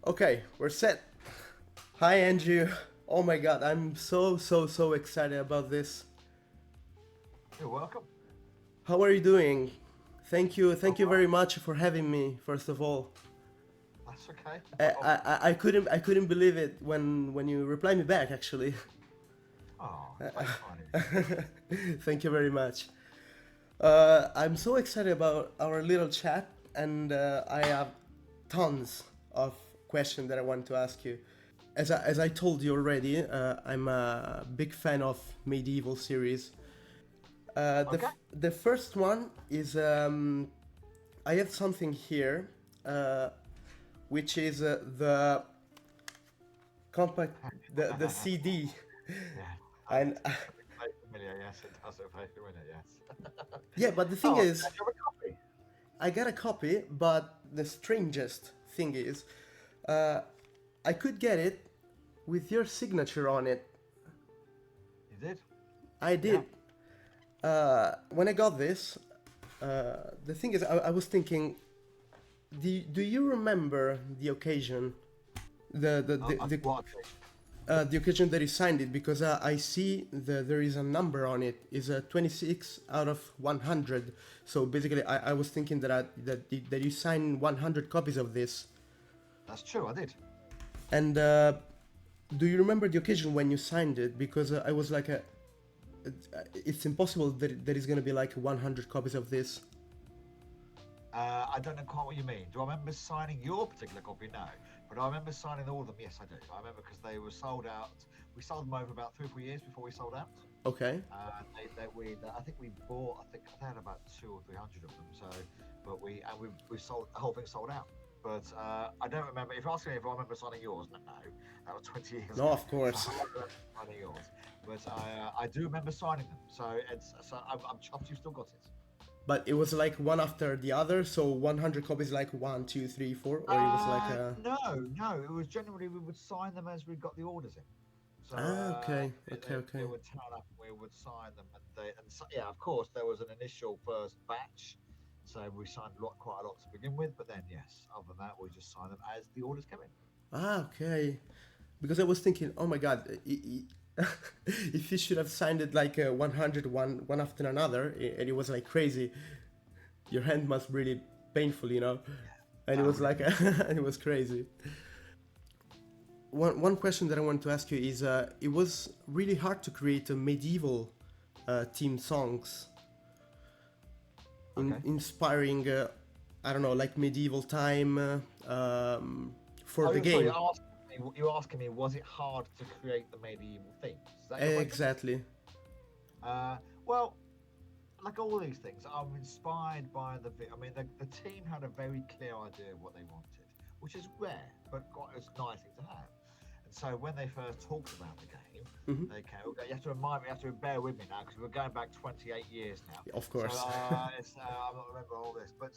Okay, we're set. Hi, Andrew. Oh my god, I'm so excited about this. You're welcome. How are you doing? All Thank you very right. much for having me, first of all. That's okay. No I, problem. I couldn't believe it when you replied me back, actually. Oh, it's very kind of you. Thank you very much. I'm so excited about our little chat, and I have tons of questions that I want to ask you. As I told you already, I'm a big fan of Medieval series. Okay. The first one is I have something here, uh, which is compact the CD, Yeah. and That looks very familiar. Yes, it does look very familiar. Yes. yeah. But the thing Oh, I'm is, glad you have a copy. I got a copy, but the strangest thing is, uh, I could get it with your signature on it. You did? I Yeah. did. When I got this, the thing is, I was thinking, do you remember the occasion, What occasion? the occasion that he signed it? Because I see there is a number on it. Is a 26 out of 100. So basically, I was thinking that you signed 100 copies of this. That's true. I did. And do you remember the occasion when you signed it? Because I was like, it's impossible that there is gonna be like 100 copies of this. I don't know quite what you mean. Do I remember signing your particular copy? No. But I remember signing all of them. Yes, I do. I remember because they were sold out. We sold them over about 3 or 4 years before we sold out. Okay. I think we bought. I think I had about 200 or 300 of them. So, but we sold the whole thing sold out. But I don't remember. If you're asking me if I remember signing yours, no, that was 20 years No, ago. of So I course. don't remember signing yours. But I do remember signing them. I'm chuffed you still got it. But it was like one after the other, so 100 copies like one, two, three, four, or it was like No, no. It was generally we would sign them as we got the orders in. So okay, okay, they okay. would turn up and we would sign them, yeah, of course, there was an initial first batch, so we signed quite a lot to begin with. But then, yes, other than that, we just signed them as the orders came in. Okay. Because I was thinking, oh my god, if you should have signed it like 100 one after another, and it was like crazy, your hand must really painful, you know. Yeah, And it that was would have like, been. and it was crazy. One question that I want to ask you is, it was really hard to create a medieval theme songs, Okay. inspiring, I don't know, like medieval time for the Sorry, game. you're asking me, was it hard to create the medieval themes? Is that your question? Exactly. Well, like all these things, I'm inspired by I mean, the team had a very clear idea of what they wanted, which is rare, but quite a nice thing to have. And so when they first talked about the game, they came. Okay, you have to remind me, you have to bear with me now because we're going back 28 years now. Of So course. I'm not remember all this, but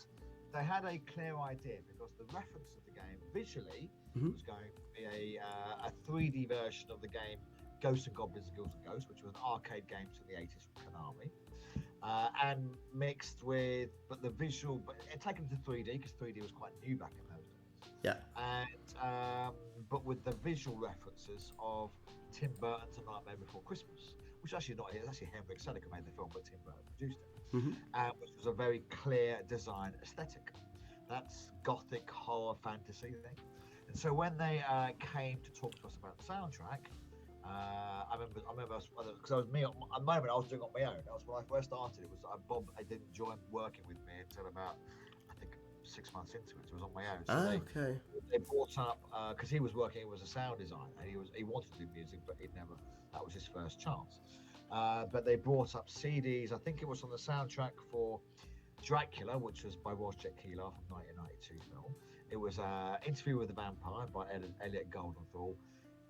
they had a clear idea because the reference of the game visually was going to be a 3D version of the game Ghosts and Goblins and Ghouls and Ghosts, which was an arcade game from the 80s from Konami, and mixed with, but the visual, but it taken to 3D because 3D was quite new back in those days, Yeah. and but with the visual references of Tim Burton's A Nightmare Before Christmas, which actually not, it's actually Henrik Selick who made the film, but Tim Burton produced it, which was a very clear design aesthetic. That's gothic horror fantasy thing. And so when they came to talk to us about the soundtrack, I remember because I was me at the moment I was doing it on my own. That was when I first started. It was Bob. I didn't join working with me until about I think 6 months into it. So it was on my own. So Ah, okay. they brought up because he was working. He was a sound designer. And he wanted to do music, but he'd never. That was his first chance. But they brought up CDs. I think it was on the soundtrack for Dracula, which was by Wojciech Kilar from 1992 film. It was Interview with the Vampire by Elliot Goldenthal,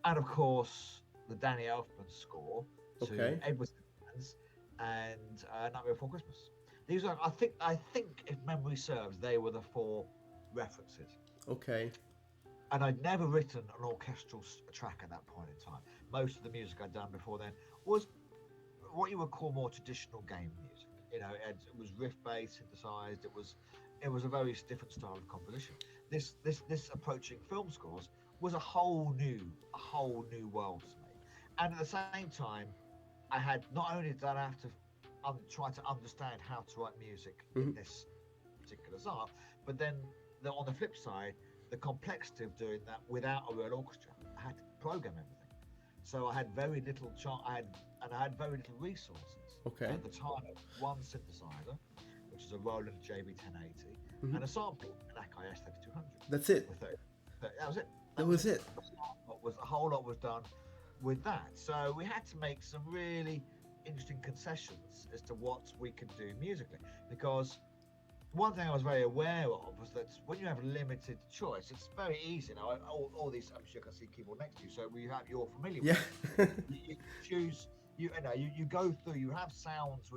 and of course the Danny Elfman score to Okay. Edward Scissorhands and Nightmare Before Christmas. These are, I think, if memory serves, they were the four references. Okay. And I'd never written an orchestral track at that point in time. Most of the music I'd done before then was what you would call more traditional game music. You know, it was riff based, synthesized. It was it was a very different style of composition. This approaching film scores was a whole new world to me. And at the same time, I had not only did I have to try to understand how to write music in Hmm. this particular genre, but then on the flip side, the complexity of doing that without a real orchestra. I had to program everything, so I had very little. I had very little resources Okay. at the time. One synthesizer, which is a Roland JB1080, Hmm. and a sample, an Akai S3200. That's it. With it, that was it. That That was was it. it. A whole lot was done with that. So we had to make some really interesting concessions as to what we could do musically, because one thing I was very aware of was that when you have limited choice, it's very easy. Now, all these, I'm sure you can see keyboard next to you, so you're familiar with Yeah. it. You choose, you go through, you have sounds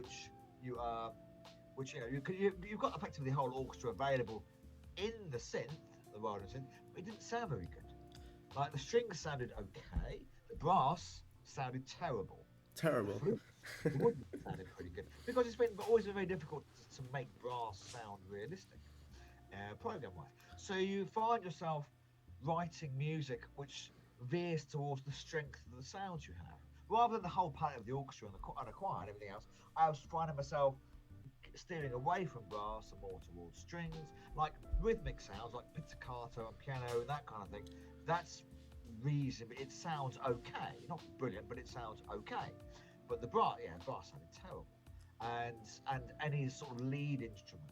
you, uh, you've got effectively the whole orchestra available in the synth, the Roland synth, but it didn't sound very good. Like the strings sounded okay, the brass sounded terrible. The Terrible. flute, the wood sounded pretty good because it's been always been very difficult to make brass sound realistic, program-wise. So you find yourself writing music which veers towards the strength of the sounds you have, rather than the whole palette of the orchestra and the choir and everything else. I was finding myself steering away from brass and more towards strings, like rhythmic sounds like pizzicato and piano and that kind of thing. That's reasonable. It sounds okay, not brilliant, but it sounds okay. But the brass sounded terrible, and any sort of lead instrument.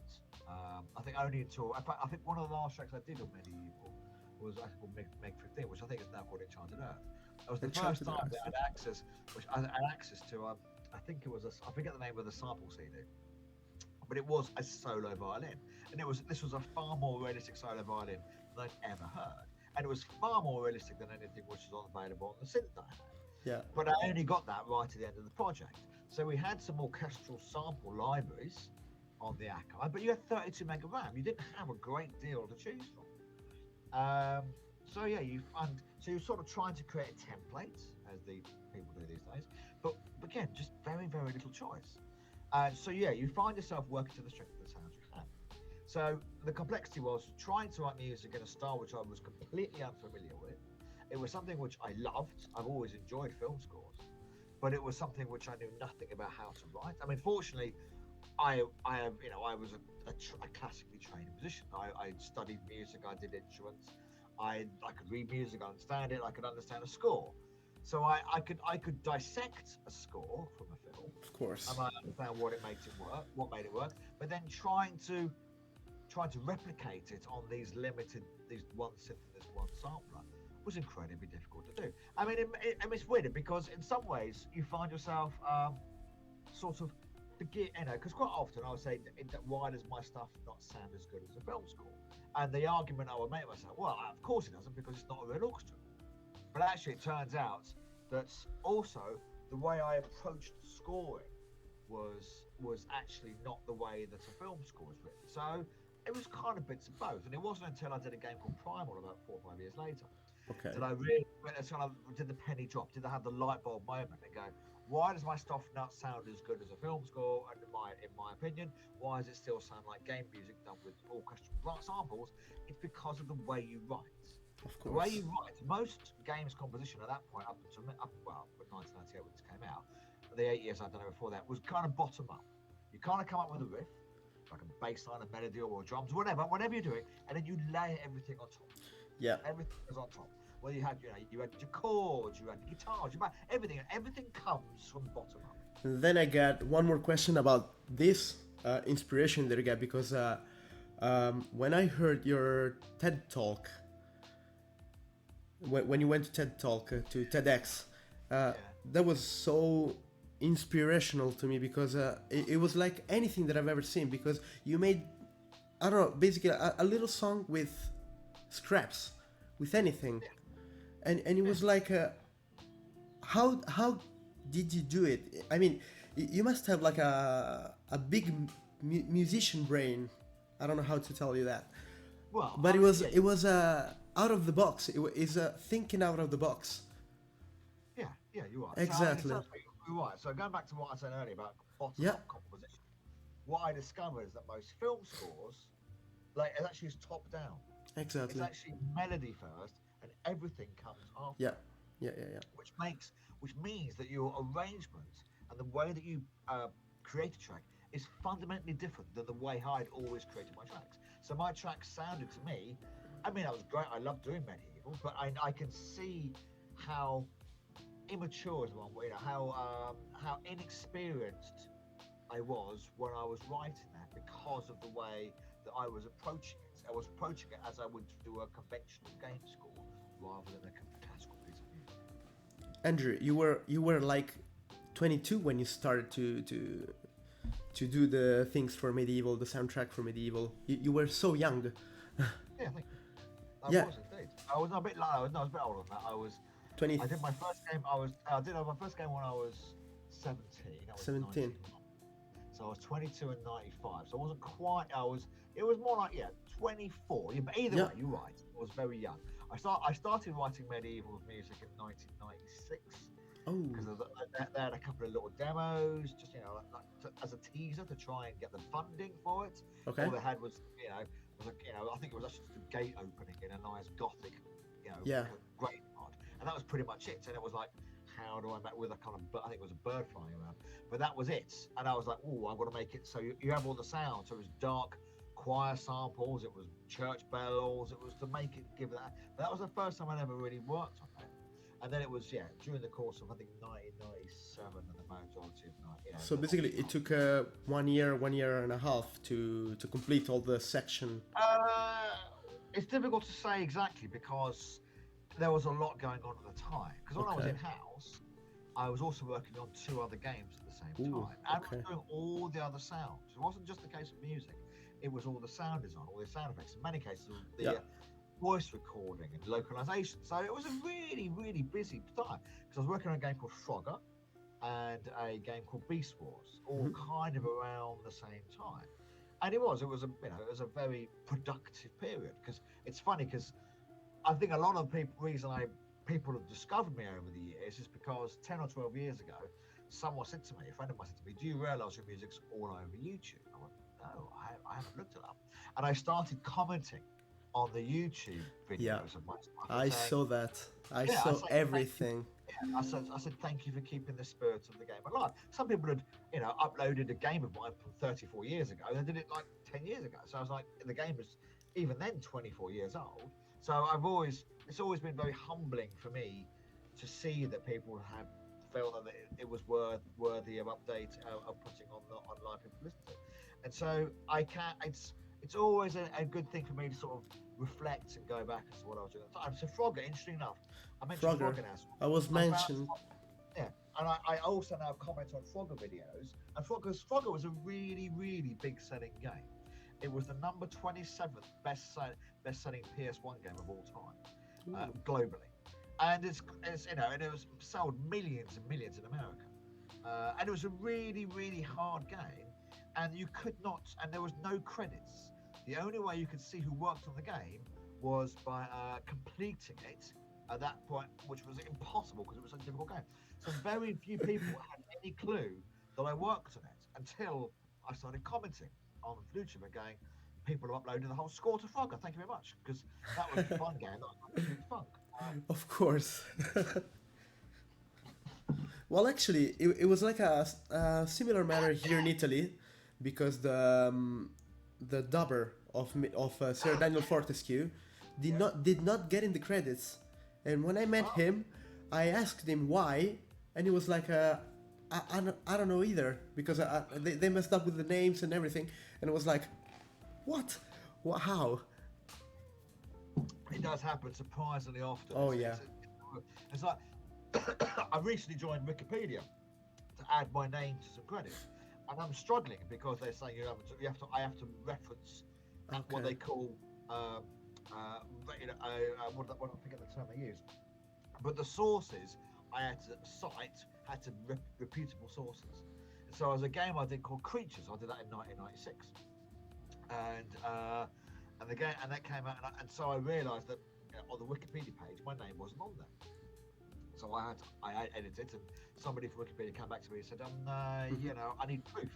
I think only until I think one of the last tracks I did on Medieval was actually called Meg 15, which I think is now called Enchanted Earth. That was the first Enchanted time Earth. that I had access, to. I think it was I forget the name of the sample CD, but it was a solo violin, and this was a far more realistic solo violin than I'd ever heard, and it was far more realistic than anything which was available on the synth that I had. Yeah. But I only got that right at the end of the project. So we had some orchestral sample libraries on the Akai, but you had 32 meg of RAM. You didn't have a great deal to choose from. So yeah, you're sort of trying to create a template, as the people do these days. But again, just very, very little choice. So yeah, you find yourself working to the strength of the sounds you have. So the complexity was trying to write music in a style which I was completely unfamiliar with. It was something which I loved. I've always enjoyed film scores, but it was something which I knew nothing about how to write. I mean, fortunately, I was a classically trained musician. I studied music. I did instruments. I could read music, understand it. I could understand a score. So I could dissect a score from a film, Of course. and I understand what made it work. But then trying to replicate it on these one synth and this one sampler was incredibly difficult to do. I mean, it's weird because in some ways you find yourself sort of because quite often I would say, why does my stuff not sound as good as a film score? And the argument I would make myself, well, of course it doesn't because it's not a real orchestra. But actually, it turns out that also the way I approached scoring was actually not the way that a film score is written. So it was kind of bits of both. And it wasn't until I did a game called Primal about 4 or 5 years later Okay. did I really did the penny drop? Did I have the light bulb moment and go, why does my stuff not sound as good as a film score? And in my opinion, why does it still sound like game music done with orchestral samples? It's because of the way you write. Of The way course. you write, most games composition at that point, up until 1998 when this came out, the 8 years I'd done it before that, was kind of bottom up. You kind of come up with a riff, like a bass line, a melody, or drums, whatever you're doing, and then you layer everything on top. Yeah. Everything was on top. Well, you had your chords, you had your guitars, everything, and everything comes from bottom up. Then I got one more question about this inspiration that you got because when I heard your TED talk, when you went to TED talk to TEDx, that was so inspirational to me because it was like anything that I've ever seen because you made, I don't know, basically a little song with scraps, with anything, and it was like how did you do it? I mean, you must have like a big musician brain. I don't know how to tell you that. Well, But it was out of the box. It's thinking out of the box. Yeah, you are. Exactly. So, you're right. So going back to what I said earlier about bottom Yeah. up composition, what I discovered is that most film scores Like it actually is top down. It's Exactly. actually melody first, and everything comes after, Yeah. Yeah. Yeah. Yeah. which means that your arrangement and the way that you create a track is fundamentally different than the way I'd always created my tracks. So my tracks sounded to me, I mean, I was great. I love doing Medieval, but I can see how immature as one, how inexperienced I was when I was writing that because of the way that I was approaching it. I was approaching it as I would do a conventional game score rather than a classical piece of music. Andrew, you were like 22 when you started to do the things for Medieval, the soundtrack for Medieval. You were so young. Yeah, thank you. I Yeah, was indeed. I was a bit like, no, I was a bit older than that. 20, I did my first game. I did my first game when I was 17. That was 17. 19. So I was 22 and 95. So I wasn't quite. It was more like 24. Yeah, but either Yeah. way, you're right. I was very young. I started writing medieval music in 1996 Oh, because they had a couple of little demos, just as a teaser to try and get the funding for it. okay. All they had was I think it was actually just a gate opening in a nice gothic, Yeah. graveyard, and that was pretty much it. And it was like, how do I make with a kind of, I think it was a bird flying around, but that was it. And I was like, oh, I've got to make it so you have all the sounds. So it was dark choir samples, it was church bells, it was to make it give that. But that was the first time I ever really worked on that. And then it was during the course of I think 1997 and the majority of night. So basically, it took 1 year and a half to complete all the section. It's difficult to say exactly because there was a lot going on at the time. Because when I was Okay. in house, I was also working on 2 other games at the same Ooh, time, and I okay. was doing all the other sounds. It wasn't just a case of music; it was all the sound design, all the sound effects. In many cases, the Yeah. voice recording and localization. So it was a really, really busy time because I was working on a game called Frogger and a game called Beast Wars, all kind of around the same time. And it was a very productive period because it's funny because I think a lot of people have discovered me over the years is because 10 or 12 years ago, someone said to me, a friend of mine said to me, do you realize your music's all over YouTube? I went, no, I haven't looked it up. And I started commenting on the YouTube videos Yeah. of my stuff. I saying, saw that. I Yeah, I saw said, "Thank you." everything. I said, thank you for keeping the spirit of the game alive. Some people had, uploaded a game of mine from 34 years ago. They did it like 10 years ago. So I was like, the game was even then 24 years old. So it's always been very humbling for me to see that people have felt that it was worthy of update, of putting online people listen to. And so it's always a good thing for me to sort of reflect and go back as to what I was doing at the time. So Frogger, interesting enough, I mentioned Frogger. Frogger now. I was mentioned. Yeah, and I also now comment on Frogger videos. And Frogger was a really, really big selling game. It was the number 27th best-selling PS1 game of all time, globally. And it was sold millions and millions in America. And it was a really, really hard game. And there was no credits. The only way you could see who worked on the game was by completing it at that point, which was impossible because it was such a difficult game. So very few people had any clue that I worked on it until I started commenting on YouTube and going, people have uploaded the whole score to Frogger. Thank you very much, because that was a fun game. That was absolute fun. Of course. Well, actually, it was like a similar matter here in Italy, because the dubber of Sir Daniel Fortescue did not get in the credits, and when I met him, I asked him why, and he was like, I don't know either, because they messed up with the names and everything, and it was like, what? How? It does happen surprisingly often. Oh, yeah. It's like I recently joined Wikipedia to add my name to some credits, and I'm struggling because they're saying I have to reference what they call what I forget the term they use, but the sources I had to cite had to be reputable sources. And so as a game I did called Creatures, I did that in 1996, and the game that came out, and so I realised that on the Wikipedia page my name wasn't on there. So I edited it, and somebody from Wikipedia came back to me and said, I need proof.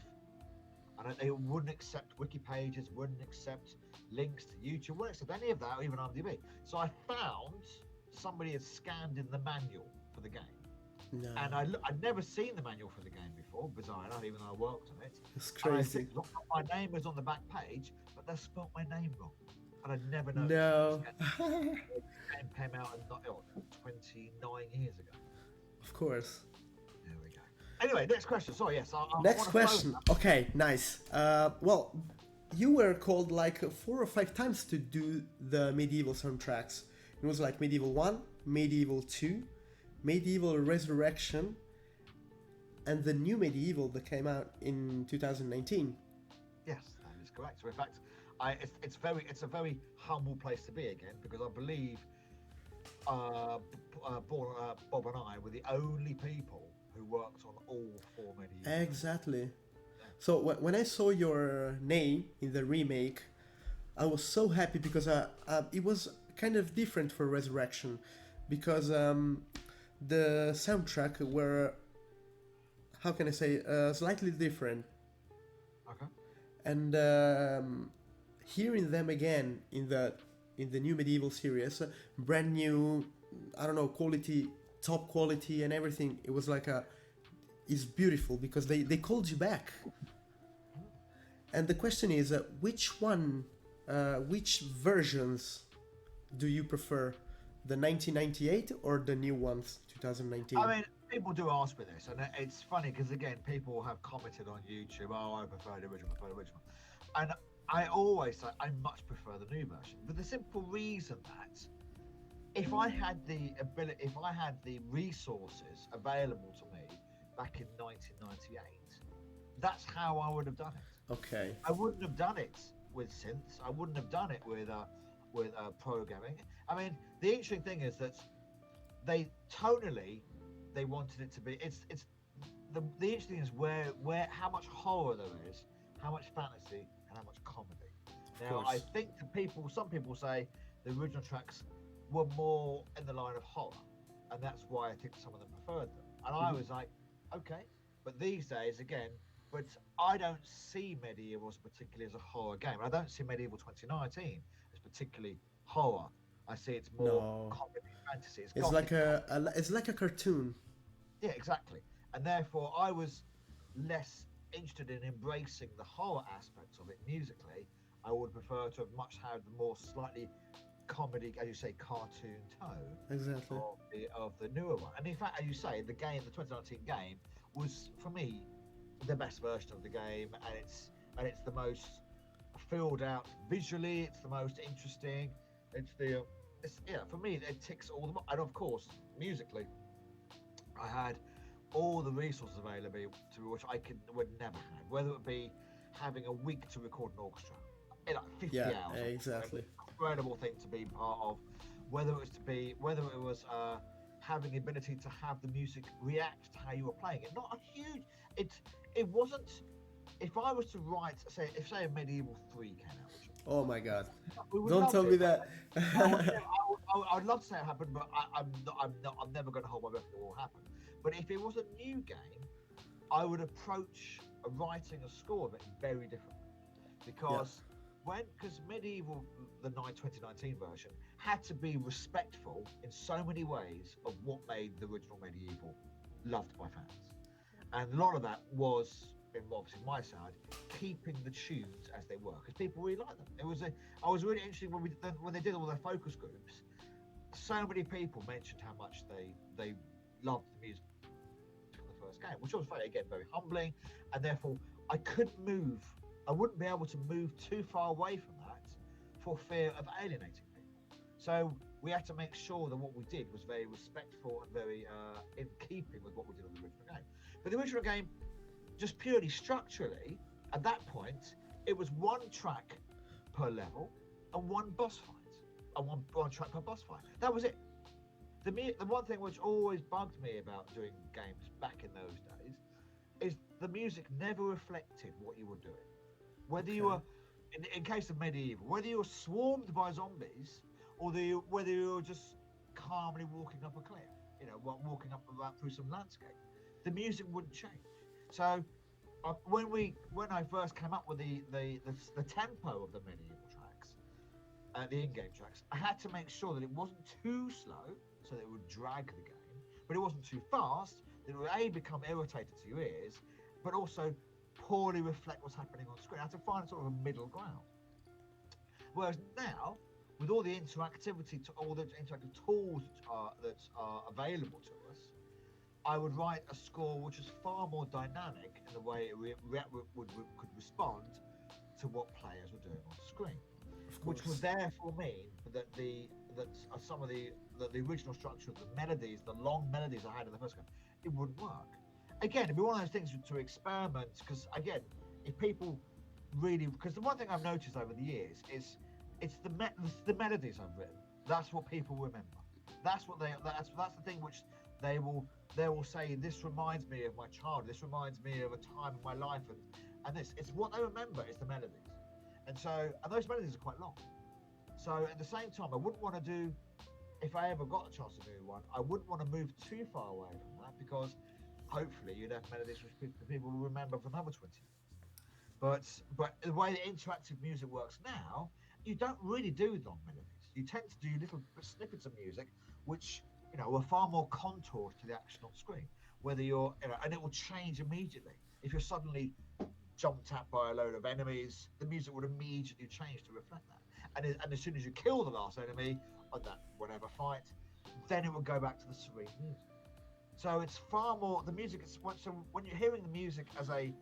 and they wouldn't accept wiki pages, wouldn't accept links to YouTube, wouldn't accept any of that, or even IMDb. So I found somebody had scanned in the manual for the game. No. And I'd never seen the manual for the game before, bizarre enough, even though I worked on it. It's And I crazy. said, look, my name was on the back page, but they spelt my name wrong. And I'd never noticed. No. The game came out 29 years ago. Of course. There we go. Anyway, next question. Sorry, yes. Next question. Okay, nice. Well, you were called like 4 or 5 times to do the Medieval soundtracks. It was like Medieval 1, Medieval 2, Medieval Resurrection, and the new Medieval that came out in 2019. Yes, that is correct. So in fact, it's a very humble place to be again, because I believe Bob and I were the only people who worked on all 4 Medieval. Exactly. So when I saw your name in the remake, I was so happy because it was kind of different for Resurrection, because the soundtrack were, how can I say, slightly different. Okay. And hearing them again in the new Medieval series, brand new, I don't know, quality, top quality and everything, it was like it's beautiful because they called you back. And the question is, which versions do you prefer, the 1998 or the new ones, 2019? I mean, people do ask me this, and it's funny because again, people have commented on YouTube, "Oh, I prefer the original, and I always say I much prefer the new version, for the simple reason that if I had the ability, if I had the resources available to me back in 1998, that's how I would have done it. Okay. I wouldn't have done it with synths. I wouldn't have done it with programming. I mean, the interesting thing is that they wanted it to be. It's the interesting thing is where how much horror there is, how much fantasy, and how much comedy. Now, I think some people say the original tracks were more in the line of horror, and that's why I think some of them preferred them. And I was like, okay, but these days again. But I don't see Medieval as particularly as a horror game. I don't see Medieval 2019 as particularly horror. I see it's more comedy, fantasy. It's like a cartoon. Yeah, exactly. And therefore, I was less interested in embracing the horror aspects of it musically. I would prefer to have much had the more slightly comedy, as you say, cartoon tone Exactly. of the newer one. And in fact, as you say, the 2019 game was, for me, the best version of the game, and it's the most filled out visually. It's the most interesting. For me, it ticks all the. And of course, musically, I had all the resources available to which I would never have. Whether it be having a week to record an orchestra, in like 50 hours. Exactly. Incredible thing to be part of. Whether it was having the ability to have the music react to how you were playing it. Not a huge. It wasn't. If I was to write, say a Medieval 3 came out, oh my God! Don't tell me that. I'd love to say it happened, but I'm never going to hold my breath. It will happen. But if it was a new game, I would approach writing a score of it very differently, because Medieval, the 2019 version, had to be respectful in so many ways of what made the original Medieval loved by fans. And a lot of that was, obviously my side, keeping the tunes as they were, because people really liked them. I was really interested when they did all their focus groups. So many people mentioned how much they loved the music from the first game, which was very humbling, and therefore I wouldn't be able to move too far away from that for fear of alienating people. So we had to make sure that what we did was very respectful and very in keeping with what we did on the original game. But the original game, just purely structurally, at that point, it was 1 track per level and 1 boss fight, and one track per boss fight. That was it. The one thing which always bugged me about doing games back in those days is the music never reflected what you were doing. Whether you were, in case of Medieval, whether you were swarmed by zombies or whether you were just calmly walking up a cliff, walking up through some landscape, the music wouldn't change. So when I first came up with the tempo of the medieval tracks, the in-game tracks, I had to make sure that it wasn't too slow, so that it would drag the game, but it wasn't too fast, that it would become irritated to your ears, but also poorly reflect what's happening on screen. I had to find sort of a middle ground. Whereas now, with all the interactivity, all the interactive tools that are available to us, I would write a score which is far more dynamic in the way it could respond to what players were doing on screen, which would therefore mean that some of the original structure of the melodies, the long melodies I had in the first game, it wouldn't work. Again, it'd be one of those things to experiment, because again, if people really, because the one thing I've noticed over the years is it's the melodies I've written. That's what people remember. That's the thing which they will say, this reminds me of my childhood, this reminds me of a time in my life, and it's what they remember is the melodies. And those melodies are quite long. So at the same time, I wouldn't want to do, if I ever got a chance to do one, I wouldn't want to move too far away from that, because hopefully you'd have melodies which people will remember for another 20 years. But the way the interactive music works now, you don't really do long melodies. You tend to do little snippets of music which are far more contoured to the action on screen. Whether you're, and it will change immediately. If you're suddenly jumped at by a load of enemies, the music would immediately change to reflect that. And as soon as you kill the last enemy on that whatever fight, then it will go back to the serene music. So it's far more the music. So when you're hearing the music as a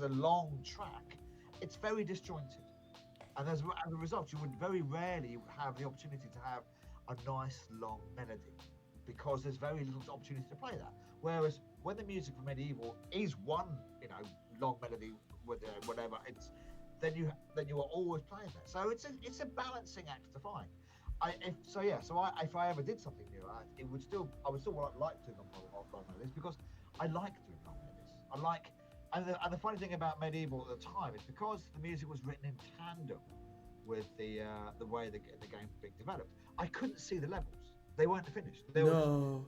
long track, it's very disjointed, and as a result, you would very rarely have the opportunity to have a nice long melody, because there's very little opportunity to play that. Whereas when the music for Medieval is one, long melody with whatever, then you are always playing that. So it's a balancing act to find. If I ever did something new, I would still like doing long melodies, because I like doing long melodies. And the funny thing about Medieval at the time is, because the music was written in tandem with the way the game was being developed, I couldn't see the levels. They weren't finished. They were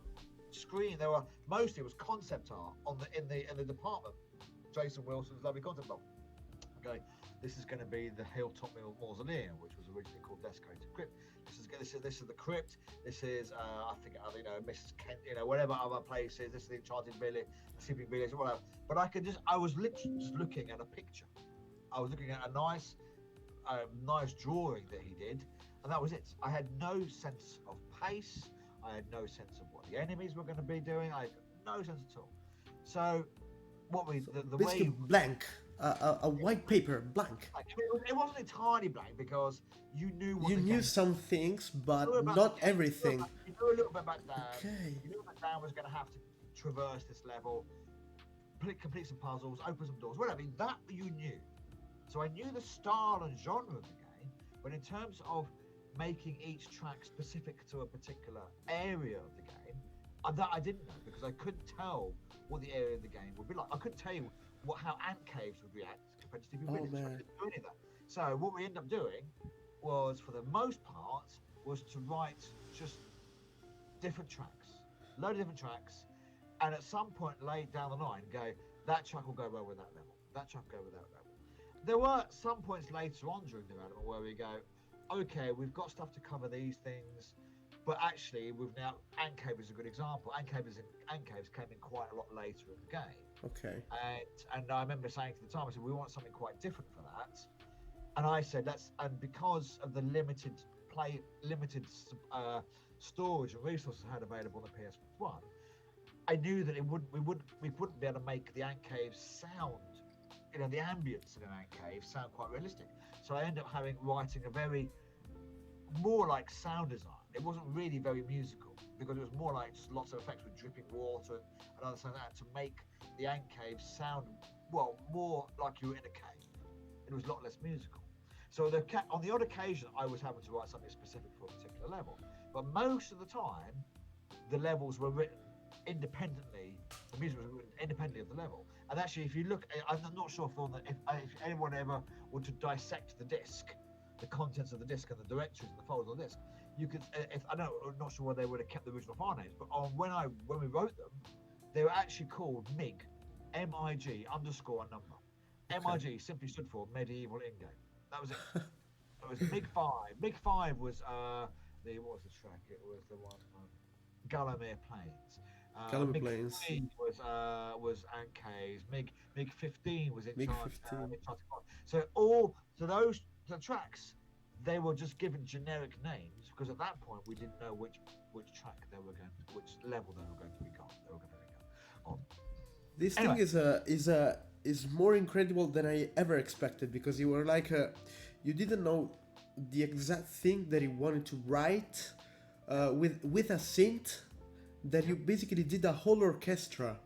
screen. There were mostly, it was concept art in the department. Jason Wilson's lovely concept art. Okay, this is going to be the Hilltop Mausoleum, which was originally called Desecrated Crypt. This is the crypt. This is I think Mrs. Kent, whatever other places. This is the Enchanted Village, the Sleeping Village, whatever. But I was literally just looking at a picture. I was looking at a nice drawing that he did, and that was it. I had no sense of pace. I had no sense of what the enemies were going to be doing. I had no sense at all. So what we the basically way blank, a white paper blank. It wasn't entirely blank, because you knew what you knew some things, but not everything. You knew a little bit about Dan. Okay. You knew that Dan was going to have to traverse this level, complete some puzzles, open some doors, whatever. That you knew. So I knew the style and genre of the game, but in terms of making each track specific to a particular area of the game, that I didn't know, because I couldn't tell what the area of the game would be like. I couldn't tell you how ant caves would react compared to Sleeping Village. I couldn't do any of that. So what we ended up doing was, for the most part, was to write just different tracks, load of different tracks, and at some point late down the line go, that track will go well with that level, that track will go with that level. There were some points later on during development where we go, okay, we've got stuff to cover these things, but actually we've now, Ant Cave is a good example. Ant Caves came in quite a lot later in the game. Okay. And I remember saying to the time, I said, we want something quite different for that. And I said, and because of the limited storage and resources I had available on the PS1, I knew that we wouldn't be able to make the Ant Caves sound, the ambience in an ant cave sound quite realistic. So I ended up writing a very more like sound design. It wasn't really very musical, because it was more like just lots of effects with dripping water and other things like that, to make the ant cave sound more like you were in a cave. It was a lot less musical. So on the odd occasion, I was having to write something specific for a particular level, but most of the time, the levels were written independently. The music was written independently of the level. And actually, if you look, I'm not sure if anyone ever wanted to dissect the disc, the contents of the disc and the directories and the folders of the disc, you could. I'm not sure whether they would have kept the original file names, but when we wrote them, they were actually called MIG, MIG underscore a number. Okay. MIG simply stood for Medieval in-game. That was it. It was MiG-5. MiG-5 was what was the track? It was the one Gallowmere Plains. Caliber planes. MiG-3 was Ankes. MiG-15 was MiG 15. in charge of. So those the tracks, they were just given generic names because at that point we didn't know which track they were going to, which level they were going to be on. They were going to be on. This Anyway, thing is more incredible than I ever expected, because you were like you didn't know the exact thing that you wanted to write with a synth, that you basically did a whole orchestra.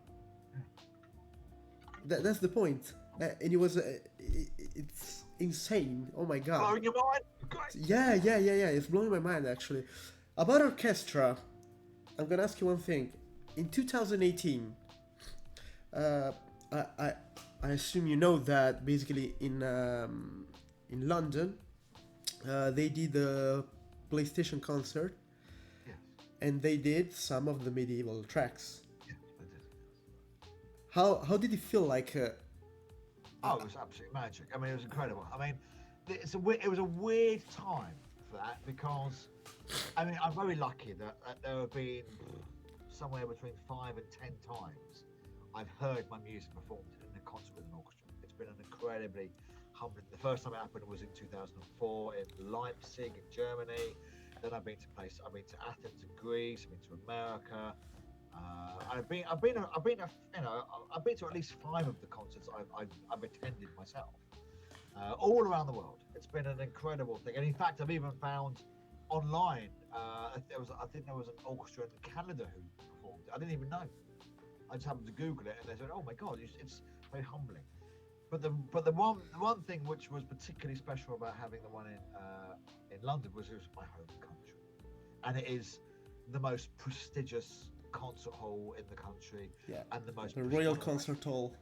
That's the point. And it was it's insane. Oh my god. blowing your mind. Great. Yeah. It's blowing my mind actually. About orchestra, I'm gonna ask you one thing. In 2018, I assume you know that basically in London, they did a PlayStation concert, Yes. and they did some of the medieval tracks. Yes, I did. How did it feel like? Oh, it was absolutely magic. I mean, it was incredible. I mean, it was a weird time for that because, I mean, I'm very lucky that there have been somewhere between 5 and 10 times I've heard my music performed in a concert with an orchestra. It's been an incredibly humbling. The first time it happened was in 2004 in Leipzig, in Germany. Then I've been to Athens in Greece. I've been to America. I've been to at least 5 of the concerts I've attended myself, all around the world. It's been an incredible thing, and in fact, I've even found online I think there was an orchestra in Canada who performed it. I didn't even know. I just happened to Google it, and they said, "Oh my God, it's very humbling." But the one thing which was particularly special about having the one in London was it was my home country, and it is the most prestigious concert hall in the country, Yeah, and the most the Royal Concert Hall.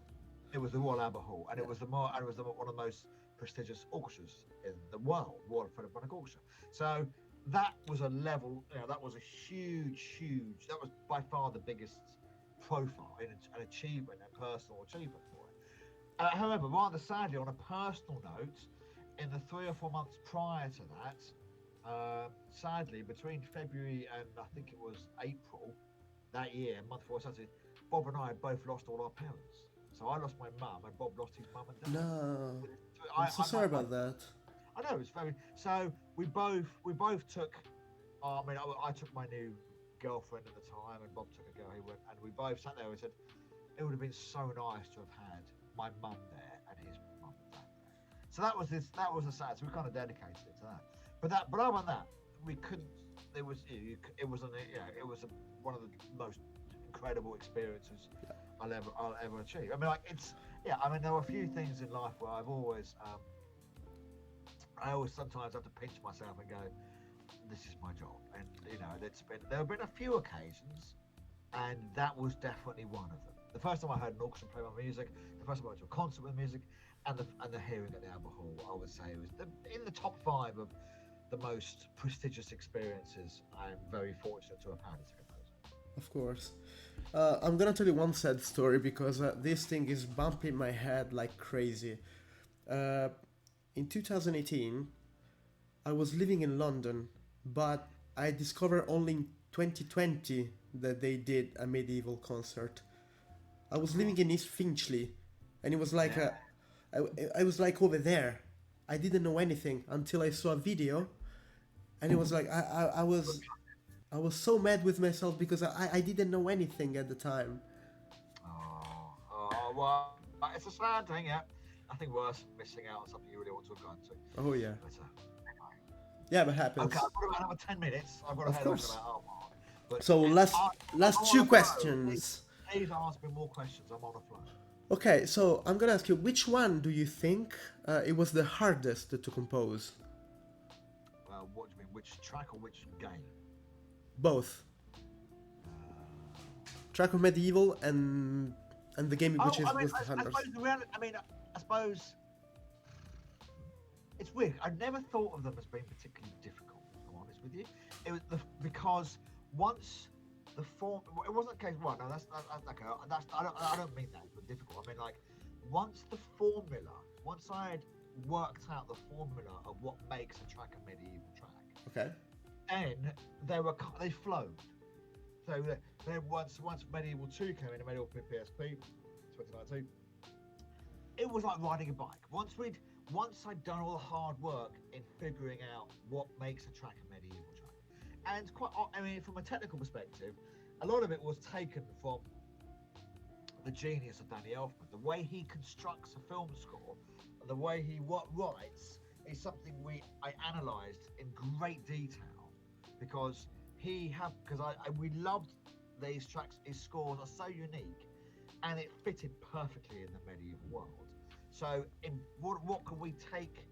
It was the Royal Albert Hall, and it was one of the most prestigious orchestras in the world, Royal Philharmonic Orchestra. So that was a level, that was a huge. That was by far the biggest profile and an achievement, a personal achievement for it. However, rather sadly, on a personal note, in the 3 or 4 months prior to that, sadly, between February and I think it was April that year, a month before Saturday, Bob and I both lost all our parents. So I lost my mum, and Bob lost his mum and dad. No, I'm so sorry about that. I know, it's very. So we both took. I took my new girlfriend at the time, and Bob took a girl he went, and we both sat there and said, it would have been so nice to have had my mum there and his mum and dad there. So that was the sad. So we kind of dedicated it to that. But other than that, we couldn't. It was one of the most incredible experiences I'll ever achieve. I mean, there were a few things in life where I always sometimes have to pinch myself and go, this is my job. And there have been a few occasions, and that was definitely one of them. The first time I heard an orchestra play my music, the first time I went to a concert with music, and the hearing at the Albert Hall, I would say was in the top 5 of the most prestigious experiences I am very fortunate to have had as a composer. Of course. I'm gonna tell you one sad story, because this thing is bumping my head like crazy. In 2018, I was living in London, but I discovered only in 2020 that they did a medieval concert. I was living in East Finchley, and it was like I was like over there. I didn't know anything until I saw a video, and it was like I was so mad with myself because I didn't know anything at the time. Well, it's a sad thing, yeah. Nothing worse than missing out on something you really want to have gone to. Oh yeah. But, Yeah, but happens. okay, I've got about another 10 minutes. I've got to Of head course. over about half. But So last I 2 wanna questions. Please ask me more questions. I'm on a flow. Okay, so I'm gonna ask you, which one do you think it was the hardest to compose? What do you mean? Which track or which game? Both. Track of Medieval and the game which was the hardest. I suppose it's weird. I never thought of them as being particularly difficult, if I'm honest with you. It was because once the form. It wasn't case one. No, that's okay. I don't mean that. It's difficult. I mean, like, once I had worked out the formula of what makes a track a medieval track, Okay. then they flowed. So then once Medieval 2 came in, Medieval PSP 2019, it was like riding a bike. Once I'd done all the hard work in figuring out what makes a track a medieval track, and from a technical perspective, a lot of it was taken from the genius of Danny Elfman. The way he constructs a film score, the way he writes, is something I analysed in great detail because we loved these tracks. His scores are so unique, and it fitted perfectly in the medieval world. So, what can we take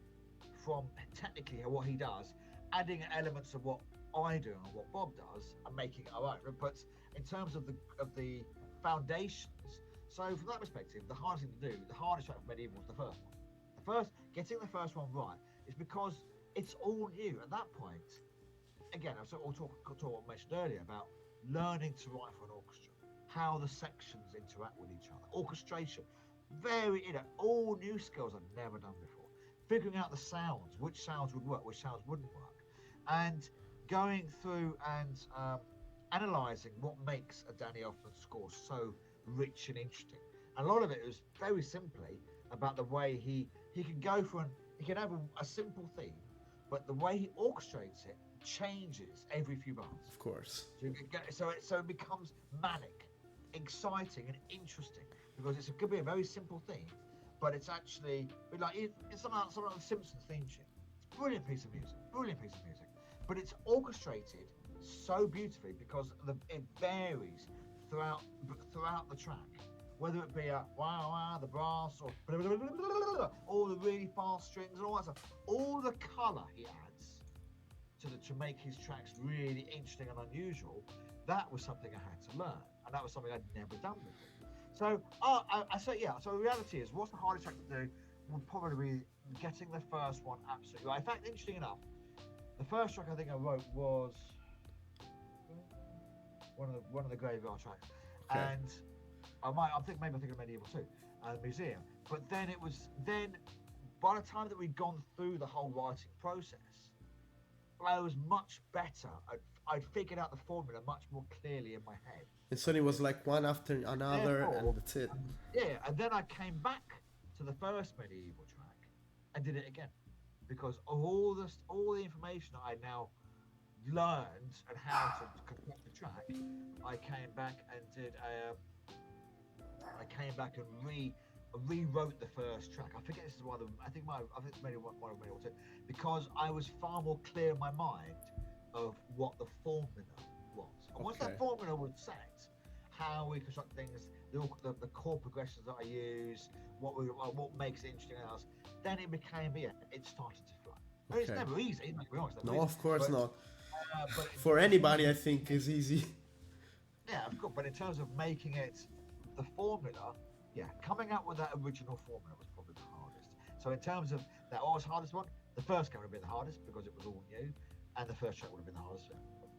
from technically what he does, adding elements of what I do and what Bob does, and making it our own? But in terms of the foundations, so from that perspective, the hardest track for medieval was the first one. Getting the first one right is because it's all new at that point. Again, we'll talk what I mentioned earlier about learning to write for an orchestra, how the sections interact with each other, orchestration, all new skills I've never done before. Figuring out the sounds, which sounds would work, which sounds wouldn't work, and going through and analysing what makes a Danny Elfman score so rich and interesting. And a lot of it was very simply about the way he can go for he can have a simple theme, but the way he orchestrates it changes every few bars. Of course. So it becomes manic, exciting, and interesting because it could be a very simple theme, but it's actually like it's something like the Simpsons theme tune. It's a brilliant piece of music, but it's orchestrated so beautifully because it varies throughout the track, whether it be a wow the brass or all the really fast strings and all that stuff, all the colour he adds to make his tracks really interesting and unusual. That was something I had to learn, and that was something I'd never done before. So So the reality is, what's the hardest track to do? Would probably be getting the first one absolutely right. In fact, interesting enough, the first track I think I wrote was one of the graveyard tracks, okay. And I'm thinking of Medieval 2, Museum. But then by the time that we'd gone through the whole writing process, I was much better. I'd figured out the formula much more clearly in my head. And so it was like one after another, and that's it. And then I came back to the first Medieval track and did it again, because of all the information that I now learned and how to construct the track. I came back and rewrote the first track. I forget this is one of them. I think it's maybe one of Medieval 2, because I was far more clear in my mind of what the formula was. And once that formula was set, how we construct things, the chord progressions that I use, what makes it interesting else, then it became it started to flow. I mean, it's never easy, to be honest. No, of course not. But for anybody, I think is easy. Yeah, of course. But in terms of making it the formula, coming up with that original formula was probably the hardest. So in terms of that, what was the hardest one? The first game would have been the hardest because it was all new, and the first track would have been the hardest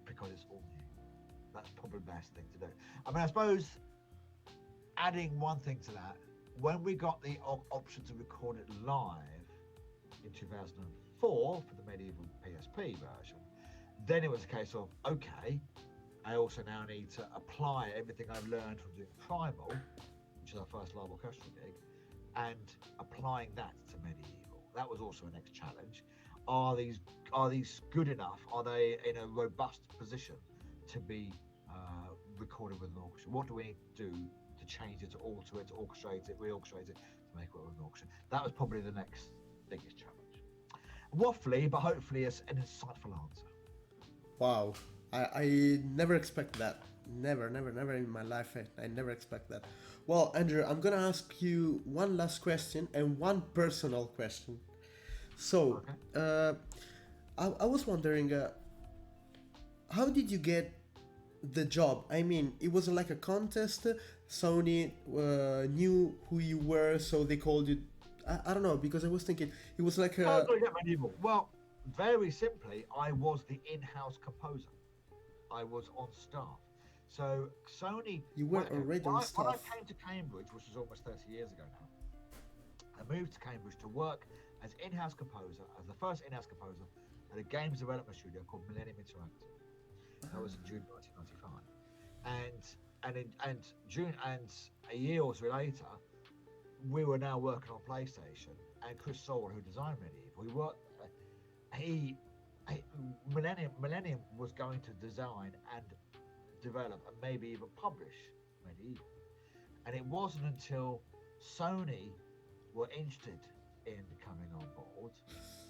because it's all new. That's probably the best thing to do. I mean, I suppose adding one thing to that, when we got the option to record it live in 2004 for the Medieval PSP version, then it was a case of, okay, I also now need to apply everything I've learned from doing Primal, which is our first live orchestral gig, and applying that to Medieval. That was also a next challenge. Are these good enough? Are they in a robust position to be recorded with an orchestra? What do we need to do to change it, to alter it, to orchestrate it, reorchestrate it, to make it with an orchestra? That was probably the next biggest challenge. Waffly, but hopefully an insightful answer. Wow, I never expect that. Never in my life. I never expect that. Well, Andrew, I'm gonna ask you one last question and one personal question. So, I was wondering, how did you get the job? I mean, it was like a contest. Sony knew who you were, so they called you. I don't know, because I was thinking it was like a. Well, very simply, I was the in-house composer. I was on staff. So Sony. You were already on when I stuff. came to Cambridge, which was almost 30 years ago now, I moved to Cambridge to work as in-house composer, as the first in-house composer at a games development studio called Millennium Interactive. That was in June 1995, and June and a year or so later, we were now working on PlayStation, and Chris Soul, who designed Medieval, he worked. He, he Millennium was going to design and develop and maybe even publish Medieval, and it wasn't until Sony were interested in coming on board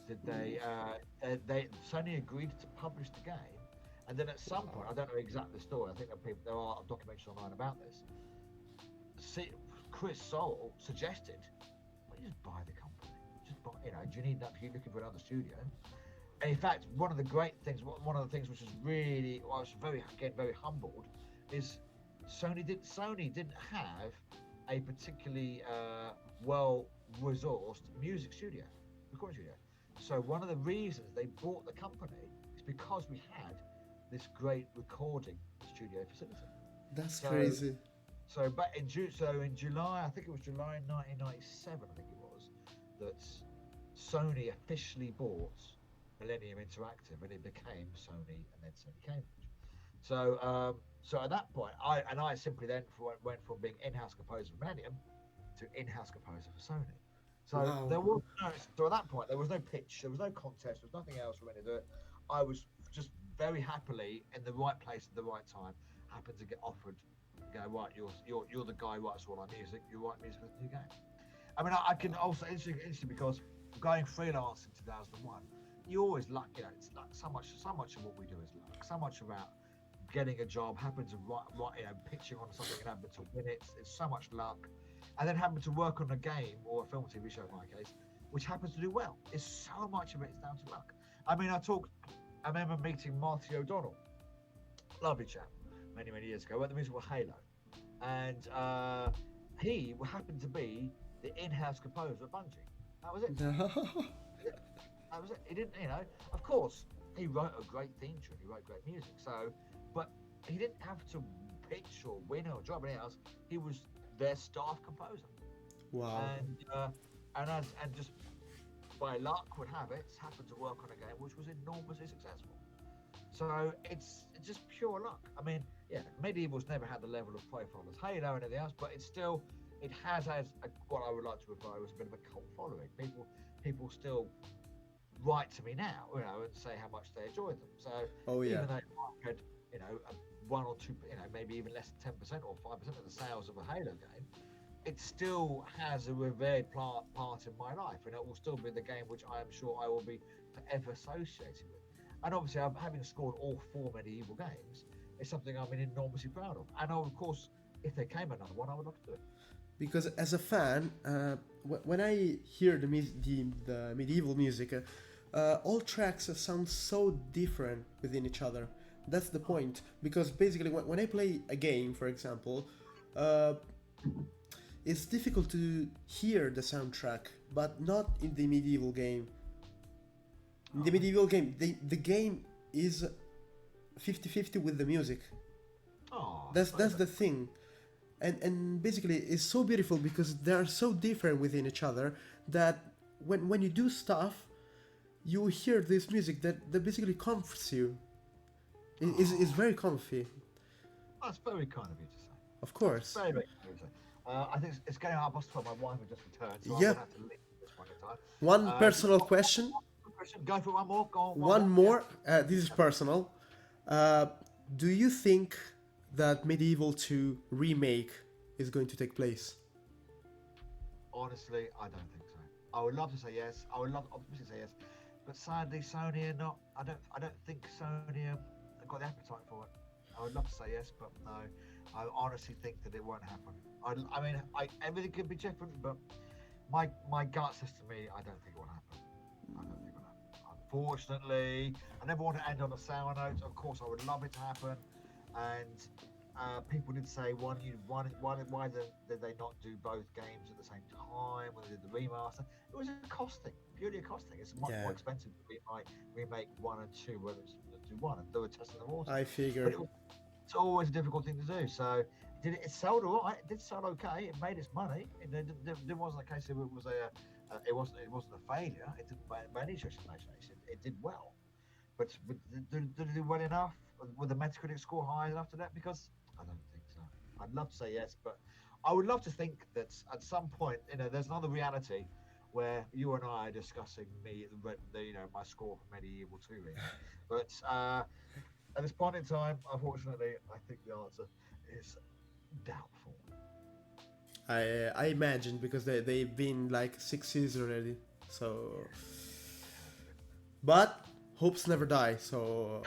did they Sony agreed to publish the game, and then at some point, I don't know exactly the story. I think there are documentaries online about this. Chris Soul suggested, well, you just buy the company. Just buy, do you need that? You're looking for another studio. And in fact, one of the things which is really, I was very humbled, is Sony didn't have a particularly well-resourced music studio, recording studio. So one of the reasons they bought the company is because we had this great recording studio facility. That's crazy. So, but in July, I think it was July 1997, I think it was, that Sony officially bought Millennium Interactive, and it became Sony, and then Sony Cambridge. So at that point, I simply then went from being in-house composer for Millennium to in-house composer for Sony. So there was so at that point there was no pitch, there was no contest, there was nothing else for me to do it. I was just very happily in the right place at the right time. Happened to get offered. Go right, you're the guy who writes all our music. You write music for the new game. I mean, I can also interesting because going freelance in 2001, you always luck. It's like so much of what we do is luck. So much about getting a job, happen to write, pitching on something and happen to win it. It's so much luck, and then happen to work on a game or a film or TV show in my case, which happens to do well. It's so much of it is down to luck. I mean, I remember meeting Marty O'Donnell, lovely chap, many years ago at the musical Halo, and he happened to be the in-house composer at Bungie. That was it. That was it. He didn't, of course, he wrote a great theme tune, he wrote great music. So, but he didn't have to pitch or win or job anything else. He was their staff composer. Wow. And just by luck would have it, happened to work on a game which was enormously successful. So it's just pure luck. I mean, yeah, Medieval's never had the level of profile as Halo and everything else, but it has what I would like to refer to as a bit of a cult following. People still write to me now, and say how much they enjoyed them. So even though I had, 1 or 2, maybe even less than 10% or 5% of the sales of a Halo game, it still has a revered part in my life, and it will still be the game which I am sure I will be forever associated with. And obviously, having scored all 4 Medieval games is something I'm enormously proud of. And of course, if there came another one, I would love to do it. Because as a fan, when I hear the Medieval music, all tracks sound so different within each other. That's the point. Because basically, when I play a game, for example, it's difficult to hear the soundtrack, but not in the Medieval game. In the Medieval game, the game is 50-50 with the music. That's the thing. And basically, it's so beautiful because they are so different within each other that when you do stuff, you hear this music that basically comforts you. It's very comfy. That's very kind of you to say. Of course. Very kind of you to say. I think it's getting up. My wife has just returned, so Yeah. I'm going to have to leave this one at a time. One personal question. Go for one more. Go on. One more. This is personal. Do you think that Medieval 2 remake is going to take place? Honestly, I don't think so. I would love to say yes. I would love to say yes, but sadly, Sony are not. I don't think Sony have got the appetite for it. I would love to say yes, but no. I honestly think that it won't happen. I mean, everything could be different, but my gut says to me, I don't think it will happen. I don't think it will happen. Unfortunately, I never want to end on a sour note. Of course, I would love it to happen. And people did say, why did they not do both games at the same time when they did the remaster? It was purely a cost thing. It's much more expensive to remake 1 and 2, whether it's to do 1 and do a test in the water. I figured. It's always a difficult thing to do. So it sold all right. It did sell okay. It made its money. It wasn't a case of it was it wasn't a failure. It didn't by any stretch of the imagination. It did well, but did it do well enough? Would the Metacritic score high enough to that? Because I don't think so. I'd love to say yes, but I would love to think that at some point, there's another reality where you and I are discussing my score for Medieval 2 here. But at this point in time, unfortunately, I think the answer is doubtful. I imagine because they've been like 6 years already. So, but hopes never die. So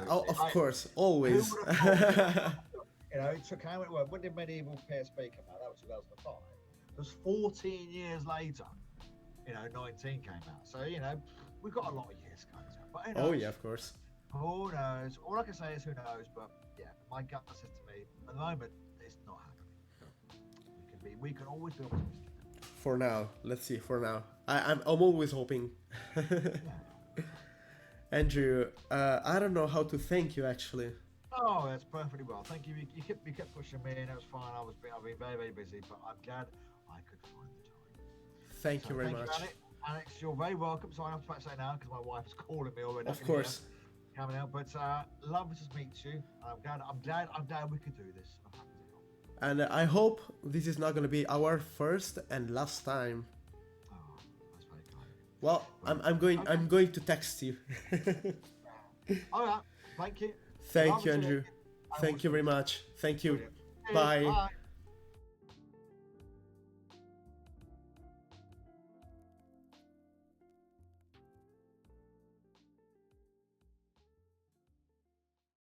of course, always. It took how many? When did Medieval PSP come out? That was 2005. It was 14 years later. 19 came out. So we've got a lot of years going. But who knows? Oh yeah, of course. Who knows? All I can say is who knows. But yeah, my gut says to me at the moment it's not happening. We can always be optimistic. For now, let's see. For now, I'm always hoping. Andrew, I don't know how to thank you actually. Oh, that's perfectly well. Thank you. You kept pushing me, and it was fine. I've been very, very busy, but I'm glad I could find the time. Thank you very much. Alex, you're very welcome. So I have to say now because my wife's calling me already. Of course. Coming out, but lovely to meet you. I'm glad we could do this. I'm happy to help. And I hope this is not going to be our first and last time. Oh, that's very kind. Well, I'm going to text you. All right. Thank you. Thank you, Andrew. Thank you very much. Thank you. Bye.